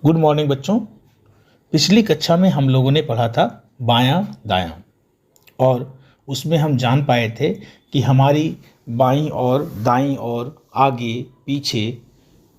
Good morning बच्चों। पिछली कक्षा में हम लोगों ने पढ़ा था बायां दायां और उसमें हम जान पाए थे कि हमारी बाईं और दाईं और आगे पीछे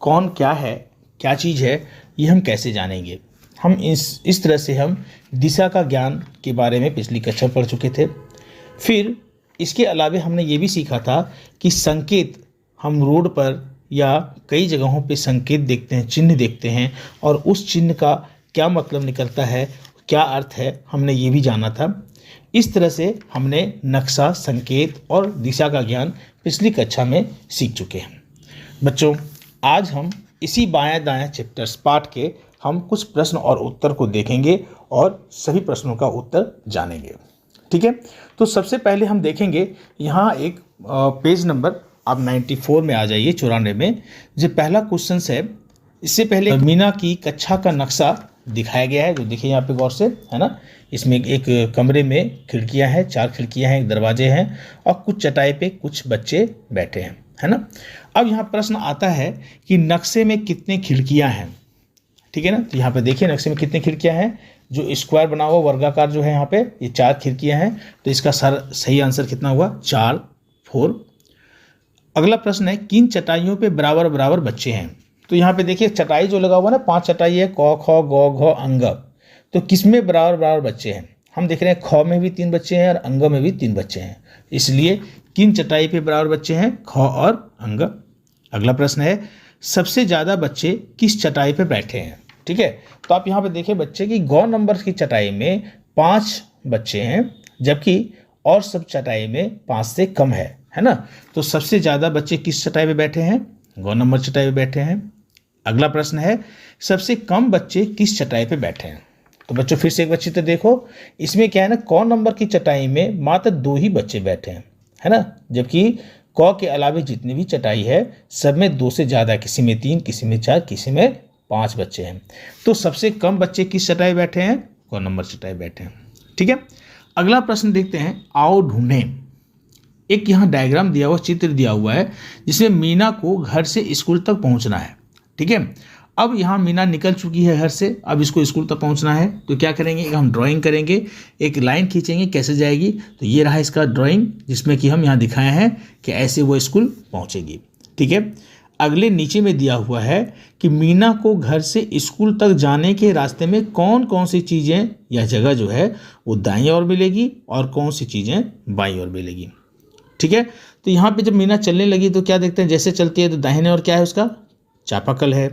कौन क्या है, क्या चीज़ है, ये हम कैसे जानेंगे। हम इस तरह से हम दिशा का ज्ञान के बारे में पिछली कक्षा पढ़ चुके थे। फिर इसके अलावा हमने ये भी सीखा था कि संकेत, हम रोड पर या कई जगहों पे संकेत देखते हैं, चिन्ह देखते हैं और उस चिन्ह का क्या मतलब निकलता है, क्या अर्थ है, हमने ये भी जाना था। इस तरह से हमने नक्शा, संकेत और दिशा का ज्ञान पिछली कक्षा में सीख चुके हैं। बच्चों, आज हम इसी बायां दायां चैप्टर्स पाठ के हम कुछ प्रश्न और उत्तर को देखेंगे और सभी प्रश्नों का उत्तर जानेंगे। ठीक है, तो सबसे पहले हम देखेंगे यहाँ एक पेज नंबर, आप 94 में आ जाइए, 94 में जो पहला क्वेश्चन है। इससे पहले मीना की कक्षा का नक्शा दिखाया गया है, जो देखिए यहाँ पे गौर से, है ना। इसमें एक कमरे में खिड़कियाँ हैं, 4 खिड़कियाँ हैं, एक दरवाजे हैं और कुछ चटाई पे कुछ बच्चे बैठे हैं, है ना। अब यहाँ प्रश्न आता है कि नक्शे में कितने खिड़कियाँ हैं, ठीक है ना। तो यहाँ पे देखिए नक्शे में कितने खिड़कियाँ हैं, जो स्क्वायर बना हुआ वर्गाकार जो है यहाँ पे, ये 4 खिड़कियाँ हैं। तो इसका सही आंसर कितना हुआ, 4। अगला प्रश्न है, किन चटाइयों पे बराबर बराबर बच्चे हैं। तो यहाँ पे देखिए चटाई जो लगा हुआ ना, 5 चटाई है, क ख ग घ अंग। तो किसमें बराबर बराबर बच्चे हैं, हम देख रहे हैं ख में भी 3 बच्चे हैं और अंग में भी 3 बच्चे हैं, इसलिए किन चटाई पे बराबर बच्चे हैं, ख और अंग। अगला प्रश्न है, सबसे ज़्यादा बच्चे किस चटाई पे बैठे हैं। ठीक है, तो आप यहाँ पे देखिए बच्चे की गौ नंबर की चटाई में 5 बच्चे हैं, जबकि और सब चटाई में 5 से कम है ना। तो सबसे ज़्यादा बच्चे किस चटाई पे बैठे हैं, गौ नंबर चटाई पे बैठे हैं। अगला प्रश्न है, सबसे कम बच्चे किस चटाई पे बैठे हैं। तो बच्चों फिर से एक बार चित्र देखो, इसमें क्या है ना, क नंबर की चटाई में मात्र 2 ही बच्चे बैठे हैं, है ना। जबकि क के अलावा जितनी भी चटाई है सब में 2 से ज़्यादा, किसी में 3, किसी में 4, किसी में 5 बच्चे हैं। तो सबसे कम बच्चे किस चटाई बैठे हैं, क नंबर चटाई बैठे हैं। ठीक है, अगला प्रश्न देखते हैं, आओ ढूंढें। एक यहाँ डायग्राम दिया हुआ, चित्र दिया हुआ है, जिसमें मीना को घर से स्कूल तक पहुँचना है। ठीक है, अब यहाँ मीना निकल चुकी है घर से, अब इसको स्कूल तक पहुँचना है। तो क्या करेंगे, हम ड्राइंग करेंगे, एक लाइन खींचेंगे, कैसे जाएगी। तो ये रहा इसका ड्राइंग, जिसमें कि हम यहाँ दिखाए हैं कि ऐसे वो स्कूल पहुँचेगी। ठीक है, अगले नीचे में दिया हुआ है कि मीना को घर से स्कूल तक जाने के रास्ते में कौन कौन सी चीज़ें या जगह जो है वो दाईं ओर मिलेगी और कौन सी चीज़ें बाईं ओर मिलेगी। ठीक है, तो यहाँ पे जब मीना चलने लगी तो क्या देखते हैं, जैसे चलती है तो दाहिने ओर क्या है, उसका चापाकल है,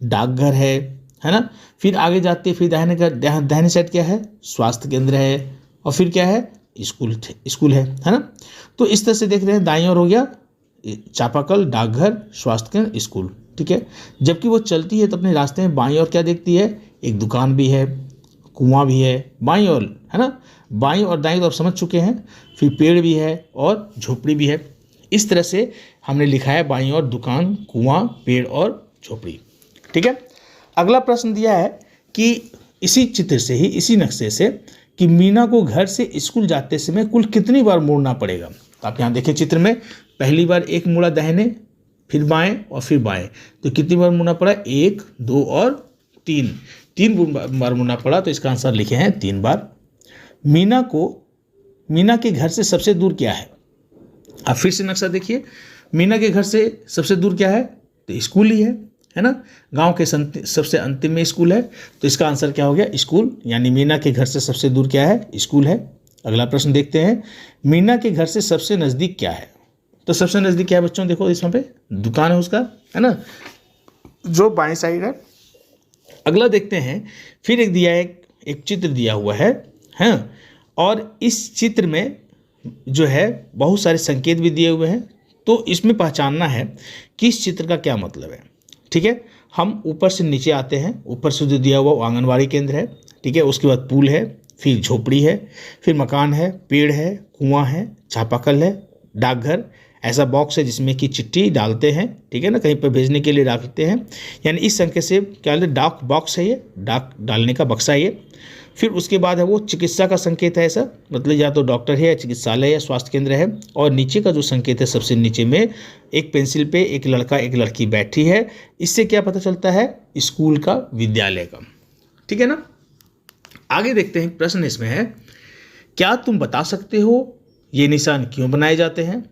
डाकघर है ना। फिर आगे जाते हैं, फिर दाहिने साइड क्या है, स्वास्थ्य केंद्र है, और फिर क्या है, स्कूल है ना। तो इस तरह से देख रहे हैं, दाईं ओर हो गया चापाकल, डाकघर, स्वास्थ्य केंद्र, स्कूल। ठीक है, जबकि वो चलती है तो अपने रास्ते में बाईं ओर क्या देखती है, एक दुकान भी है, कुआं भी है बाईं ओर, है ना। बाईं और दाईं ओर समझ चुके हैं, फिर पेड़ भी है और झोपड़ी भी है। इस तरह से हमने लिखा है, बाईं ओर दुकान, कुआं, पेड़ और झोपड़ी। ठीक है, अगला प्रश्न दिया है कि इसी चित्र से ही, इसी नक्शे से, कि मीना को घर से स्कूल जाते समय कुल कितनी बार मुड़ना पड़ेगा। तो आप यहाँ देखिए चित्र में, पहली बार एक मुड़ा दाहिने, फिर बाएं और फिर बाएं। तो कितनी बार मुड़ना पड़ा, 1, 2 और 3 बार मुड़ना पड़ा। तो इसका आंसर लिखे हैं 3 बार। मीना के घर से सबसे दूर क्या है। अब फिर से नक्शा देखिए, मीना के घर से सबसे दूर क्या है, तो स्कूल ही है ना। गांव के सबसे अंतिम में स्कूल है, तो इसका आंसर क्या हो गया, स्कूल। यानी मीना के घर से सबसे दूर क्या है, स्कूल है। अगला प्रश्न देखते हैं, मीना के घर से सबसे नज़दीक क्या है। तो सबसे नज़दीक क्या है बच्चों, देखो इसमें पे दुकान है उसका, है ना, जो बाएं साइड है। अगला देखते हैं, फिर एक दिया है, एक चित्र दिया हुआ है, और इस चित्र में जो है बहुत सारे संकेत भी दिए हुए हैं। तो इसमें पहचानना है कि इस चित्र का क्या मतलब है। ठीक है, हम ऊपर से नीचे आते हैं, ऊपर से जो दिया हुआ आंगनवाड़ी केंद्र है, ठीक है, उसके बाद पुल है, फिर झोपड़ी है, फिर मकान है, पेड़ है, कुआं है, चापाकल है, डाकघर, ऐसा बॉक्स है जिसमें कि चिट्ठी डालते हैं, ठीक है ना, कहीं पर भेजने के लिए डालते हैं। यानी इस संकेत से क्या, डाक बॉक्स है ये, डाक डालने का बक्सा है ये। फिर उसके बाद है वो चिकित्सा का संकेत है, ऐसा मतलब या तो डॉक्टर है या चिकित्सालय या स्वास्थ्य केंद्र है। और नीचे का जो संकेत है सबसे नीचे में एक पेंसिल पे एक लड़का एक लड़की बैठी है, इससे क्या पता चलता है? स्कूल का, विद्यालय का। ठीक है ना। आगे देखते हैं, प्रश्न इसमें है, क्या तुम बता सकते हो ये निशान क्यों बनाए जाते हैं?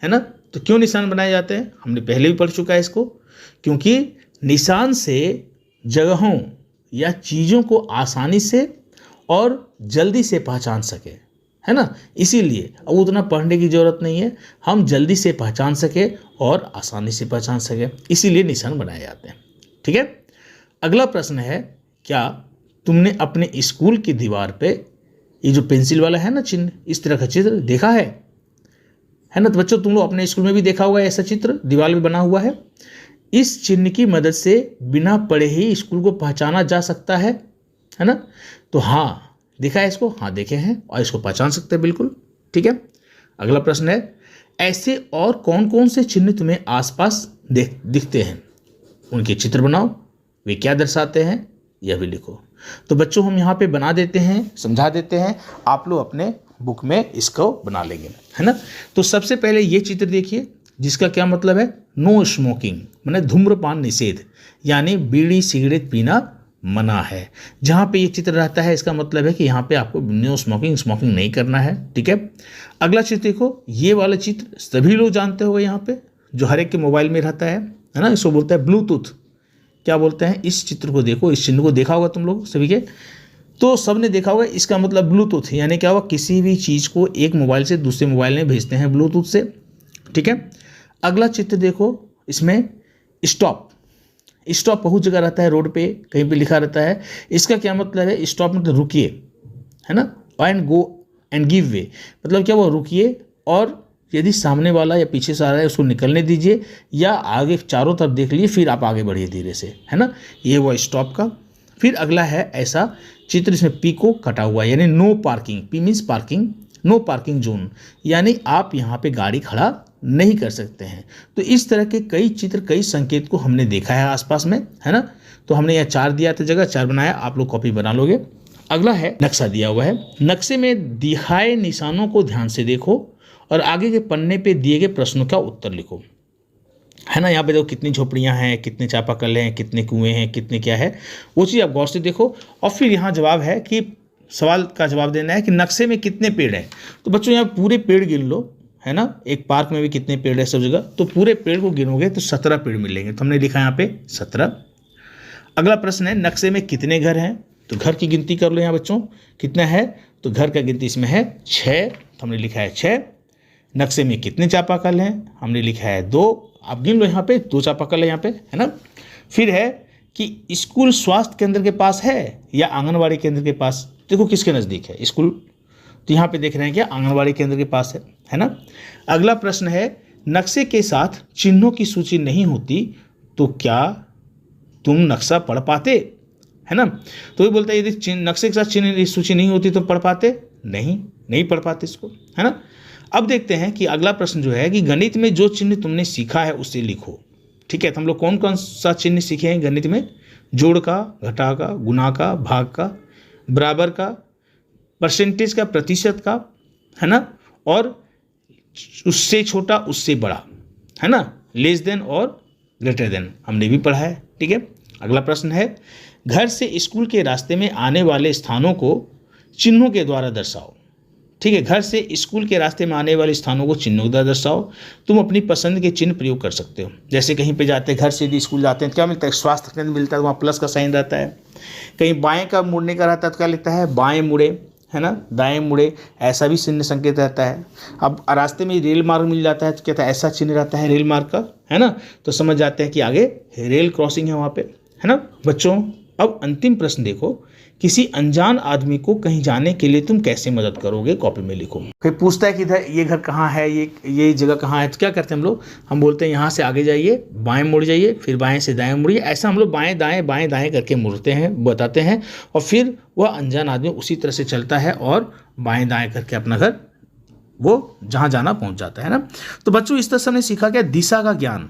है ना। तो क्यों निशान बनाए जाते हैं, हमने पहले भी पढ़ चुका है इसको। क्योंकि निशान से जगहों या चीज़ों को आसानी से और जल्दी से पहचान सके, है ना। इसीलिए अब उतना पढ़ने की ज़रूरत नहीं है, हम जल्दी से पहचान सके और आसानी से पहचान सके, इसीलिए निशान बनाए जाते हैं। ठीक है। अगला प्रश्न है, क्या तुमने अपने स्कूल की दीवार पे ये जो पेंसिल वाला है ना चिन्ह, इस तरह का चित्र देखा है ना। तो बच्चों तुम लोग अपने स्कूल में भी देखा होगा ऐसा चित्र दीवार में बना हुआ है। इस चिन्ह की मदद से बिना पढ़े ही स्कूल को पहचाना जा सकता है ना। तो हाँ, देखा है इसको? हाँ देखे हैं, और इसको पहचान सकते हैं बिल्कुल। ठीक है। अगला प्रश्न है, ऐसे और कौन कौन से चिन्ह तुम्हें आसपास दिखते हैं, उनके चित्र बनाओ, वे क्या दर्शाते हैं यह भी लिखो। तो बच्चों हम यहाँ पे बना देते हैं, समझा देते हैं, आप लोग अपने बुक में इसको बना लेंगे, है ना। तो सबसे पहले ये चित्र देखिए, जिसका क्या मतलब है? नो स्मोकिंग, माने धूम्रपान निषेध, यानी बीड़ी सिगरेट पीना मना है। जहाँ पे ये चित्र रहता है इसका मतलब है कि यहाँ पे आपको नो स्मोकिंग नहीं करना है। ठीक है। अगला चित्र देखो, ये वाला चित्र सभी लोग जानते होंगे, यहाँ पे जो हर एक के मोबाइल में रहता है ना, इसको बोलता है ब्लूटूथ। क्या बोलते हैं? इस चित्र को देखो, इस चिन्ह को देखा होगा तुम लोग सभी के, तो सबने देखा होगा। इसका मतलब ब्लूटूथ, यानी क्या हुआ, किसी भी चीज़ को एक मोबाइल से दूसरे मोबाइल में भेजते हैं ब्लूटूथ से। ठीक है। अगला चित्र देखो, इसमें स्टॉप बहुत जगह रहता है, रोड पे कहीं पे लिखा रहता है। इसका क्या मतलब है? स्टॉप मतलब रुकिए, है ना। And go and give way, मतलब क्या, वो रुकिए और यदि सामने वाला या पीछे से आ रहा है उसको निकलने दीजिए, या आगे चारों तरफ देख लीजिए, फिर आप आगे बढ़िए धीरे से, है ना। ये वो स्टॉप का। फिर अगला है ऐसा चित्र, इसमें पी को कटा हुआ है, यानी no parking. P means parking, no parking zone, यानी आप यहाँ पे गाड़ी खड़ा नहीं कर सकते हैं। तो इस तरह के कई चित्र, कई संकेत को हमने देखा है आसपास में, है ना। तो हमने यहाँ 4 दिया था, जगह 4 बनाया, आप लोग कॉपी बना लोगे। अगला है नक्शा दिया हुआ है, नक्शे में दिखाए निशानों को ध्यान से देखो और आगे के पन्ने पे दिए गए प्रश्नों का उत्तर लिखो, है ना। यहाँ पे देखो कितनी झोपड़ियाँ हैं, कितने चापाकल हैं, कितने कुएं हैं, कितने क्या है, वो चीज़ आप गौर से देखो। और फिर यहाँ जवाब है कि सवाल का जवाब देना है कि नक्शे में कितने पेड़ हैं। तो बच्चों यहाँ पूरे पेड़ गिन लो, है ना। एक पार्क में भी कितने पेड़ है सब जगह, तो पूरे पेड़ को गिनोगे तो 17 पेड़ मिलेंगे। तो हमने लिखा यहाँ पे 17। अगला प्रश्न है, नक्शे में कितने घर हैं? तो घर की गिनती कर लो यहाँ बच्चों, कितना है? तो घर का गिनती इसमें है 6, तो हमने लिखा है 6। नक्शे में कितने चापाकल हैं? हमने लिखा है 2, आप गिन लो यहाँ पे, 2 चापाकल है यहाँ पे, है ना। फिर है कि स्कूल स्वास्थ्य केंद्र के पास है या आंगनवाड़ी केंद्र के पास? देखो किसके नज़दीक है स्कूल, तो यहाँ पे देख रहे हैं क्या, आंगनवाड़ी केंद्र के पास है ना। अगला प्रश्न है, नक्शे के साथ चिन्हों की सूची नहीं होती तो क्या तुम नक्शा पढ़ पाते, है ना। तो ये बोलता है यदि नक्शे के साथ चिन्ह की सूची नहीं होती तो पढ़ पाते? नहीं पढ़ पाते इसको, है ना। अब देखते हैं कि अगला प्रश्न जो है कि गणित में जो चिन्ह तुमने सीखा है उसे लिखो। ठीक है। तो हम लोग कौन कौन सा चिन्ह सीखे हैं गणित में? जोड़ का, घटा का, गुना का, भाग का, बराबर का, परसेंटेज का, प्रतिशत का, है ना, और उससे छोटा उससे बड़ा, है ना, लेस देन और ग्रेटर देन, हमने भी पढ़ा है। ठीक है। अगला प्रश्न है, घर से स्कूल के रास्ते में आने वाले स्थानों को चिन्हों के द्वारा दर्शाओ। ठीक है। घर से स्कूल के रास्ते में आने वाले स्थानों को चिन्हों द्वारा दर्शाओ। तुम अपनी पसंद के चिन्ह प्रयोग कर सकते हो। जैसे कहीं पे जाते हैं, घर से यदि स्कूल जाते हैं तो क्या मिलता है? स्वास्थ्य केंद्र मिलता है, वहाँ प्लस का साइन रहता है। कहीं बाएं का मुड़ने का रहता है तो क्या लिखता है? बाएं मुड़े, है ना, दाएं मुड़े, ऐसा भी चिन्ह संकेत रहता है। अब रास्ते में रेल मार्ग मिल जाता है तो कहता है ऐसा चिन्ह रहता है रेल मार्ग का, है ना। तो समझ जाते हैं कि आगे रेल क्रॉसिंग है वहाँ पे, है ना। बच्चों अब अंतिम प्रश्न देखो, किसी अनजान आदमी को कहीं जाने के लिए तुम कैसे मदद करोगे? कॉपी में लिखो। कोई पूछता है कि इधर ये घर कहाँ है, ये जगह कहाँ है, तो क्या करते हैं हम लोग? हम बोलते हैं यहाँ से आगे जाइए, बाएं मुड़ जाइए, फिर बाएं से दाएं मुड़िए। ऐसा हम लोग बाएं दाएं करके मुड़ते हैं, बताते हैं, और फिर वह अनजान आदमी उसी तरह से चलता है और बाएं दाएं करके अपना घर वो जहाँ जाना पहुँच जाता है ना। तो बच्चों इस तरह से हमने सीखा क्या? दिशा का ज्ञान।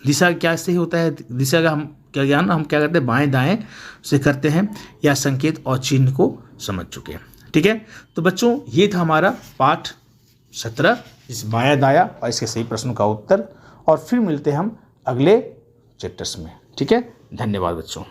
दिशा क्या से होता है? दिशा का हम क्या ज्ञान हम क्या करते हैं, बाएं दाएं से करते हैं या संकेत और चिन्ह को समझ चुके हैं। ठीक है, तो बच्चों ये था हमारा पाठ 17, इस बाया दाया और इसके सही प्रश्नों का उत्तर। और फिर मिलते हैं हम अगले चैप्टर्स में। ठीक है, धन्यवाद बच्चों।